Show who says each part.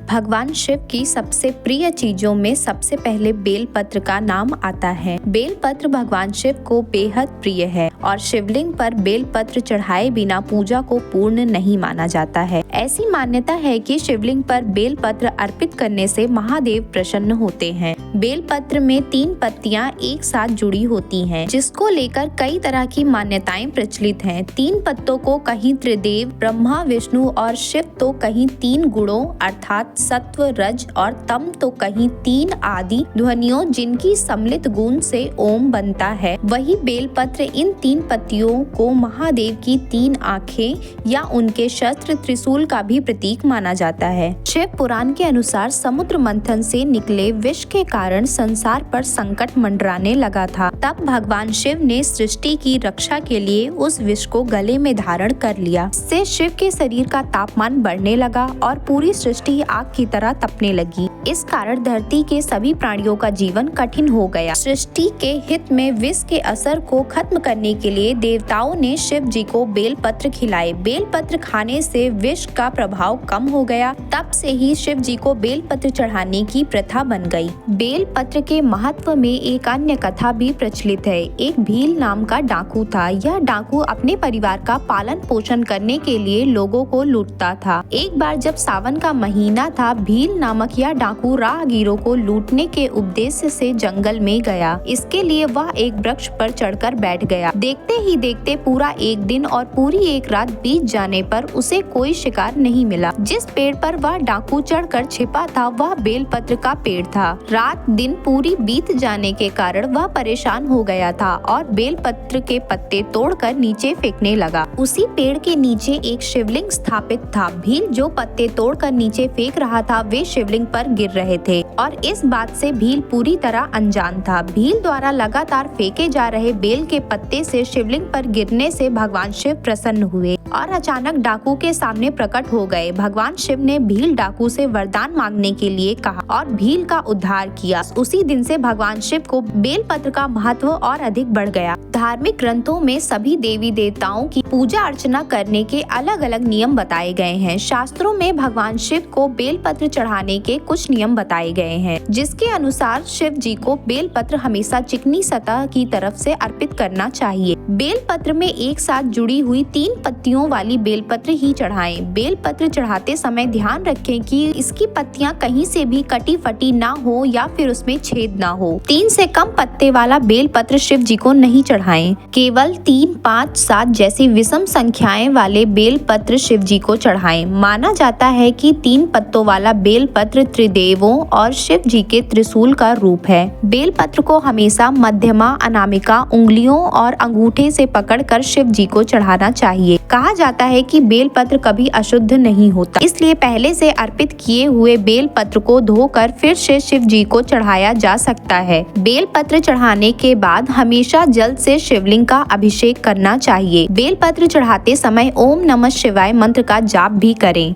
Speaker 1: भगवान शिव की सबसे प्रिय चीजों में सबसे पहले बेलपत्र का नाम आता है। बेलपत्र भगवान शिव को बेहद प्रिय है और शिवलिंग पर बेलपत्र चढ़ाए बिना पूजा को पूर्ण नहीं माना जाता है। ऐसी मान्यता है कि शिवलिंग पर बेलपत्र अर्पित करने से महादेव प्रसन्न होते हैं। बेलपत्र में 3 पत्तियां एक साथ जुड़ी होती हैं, जिसको लेकर कई तरह की मान्यताएं प्रचलित हैं। 3 पत्तों को कहीं त्रिदेव ब्रह्मा विष्णु और शिव तो कहीं 3 गुणों अर्थात सत्व रज और तम तो कहीं 3 आदि ध्वनियों जिनकी सम्मिलित गुण से ओम बनता है। वही बेलपत्र इन 3 पत्तियों को महादेव की 3 आंखें या उनके शस्त्र त्रिशूल का भी प्रतीक माना जाता है। शिव पुराण के अनुसार समुद्र मंथन से निकले विष के कारण संसार पर संकट मंडराने लगा था। तब भगवान शिव ने सृष्टि की रक्षा के लिए उस विष को गले में धारण कर लिया। इससे शिव के शरीर का तापमान बढ़ने लगा और पूरी सृष्टि आग की तरह तपने लगी। इस कारण धरती के सभी प्राणियों का जीवन कठिन हो गया। सृष्टि के हित में विष के असर को खत्म करने के लिए देवताओं ने शिव जी को बेलपत्र खिलाए। बेलपत्र खाने से विष का प्रभाव कम हो गया। तब से ही शिव जी को बेलपत्र चढ़ाने की प्रथा बन गई। बेलपत्र के महत्व में एक अन्य कथा भी प्रचलित है। एक भील नाम का डाकू था। यह डाकू अपने परिवार का पालन पोषण करने के लिए लोगों को लूटता था। एक बार जब सावन का महीना था, भील नामक यह डाकू राहगीरों को लूटने के उद्देश्य से जंगल में गया। इसके लिए वह एक वृक्ष पर चढ़कर बैठ गया। देखते ही देखते पूरा एक दिन और पूरी एक रात बीत जाने पर उसे कोई शिकार नहीं मिला। जिस पेड़ पर वह डाकू चढ़कर छिपा था वह बेलपत्र का पेड़ था। रात दिन पूरी बीत जाने के कारण वह परेशान हो गया था और बेलपत्र के पत्ते तोड़कर नीचे फेंकने लगा। उसी पेड़ के नीचे एक शिवलिंग स्थापित था। भील जो पत्ते तोड़कर नीचे फेंक रहा था वे शिवलिंग पर गिर रहे थे और इस बात से भील पूरी तरह अनजान था। भील द्वारा लगातार फेंके जा रहे बेल के पत्ते से शिवलिंग पर गिरने से भगवान शिव प्रसन्न हुए और अचानक डाकू के सामने प्रकट हो गए। भगवान शिव ने भील डाकू से वरदान मांगने के लिए कहा और भील का उद्धार किया। उसी दिन से भगवान शिव को बेलपत्र का महत्व और अधिक बढ़ गया। धार्मिक ग्रंथों में सभी देवी देवताओं की पूजा अर्चना करने के अलग अलग नियम बताए गए हैं। शास्त्रों में भगवान शिव को बेलपत्र चढ़ाने के कुछ नियम बताए गए हैं, जिसके अनुसार शिव जी को बेलपत्र हमेशा चिकनी सतह की तरफ से अर्पित करना चाहिए। बेलपत्र में एक साथ जुड़ी हुई 3 पत्तियों वाली बेलपत्र ही चढ़ाएं। बेलपत्र चढ़ाते समय ध्यान रखें कि इसकी पत्तियां कहीं से भी कटी फटी ना हो या फिर उसमें छेद ना हो। 3 से कम पत्ते वाला बेलपत्र शिव जी को नहीं चढ़ाएं। केवल 3, 5, 7 जैसी विषम संख्याएं वाले बेलपत्र शिव जी को चढ़ाएं। माना जाता है कि 3 पत्तों वाला बेलपत्र त्रिदेवों और शिव जी के त्रिशूल का रूप है। बेलपत्र को हमेशा मध्यमा, अनामिका उंगलियों और अंगूठे से पकड़कर शिव जी को चढ़ाना चाहिए। कहा जाता है कि बेलपत्र कभी अशुद्ध नहीं होता, इसलिए पहले से अर्पित किए हुए बेलपत्र को धोकर फिर से शिव जी को चढ़ाया जा सकता है। बेलपत्र चढ़ाने के बाद हमेशा जल से शिवलिंग का अभिषेक करना चाहिए। बेलपत्र चढ़ाते समय ओम नमः शिवाय मंत्र का जाप भी करें।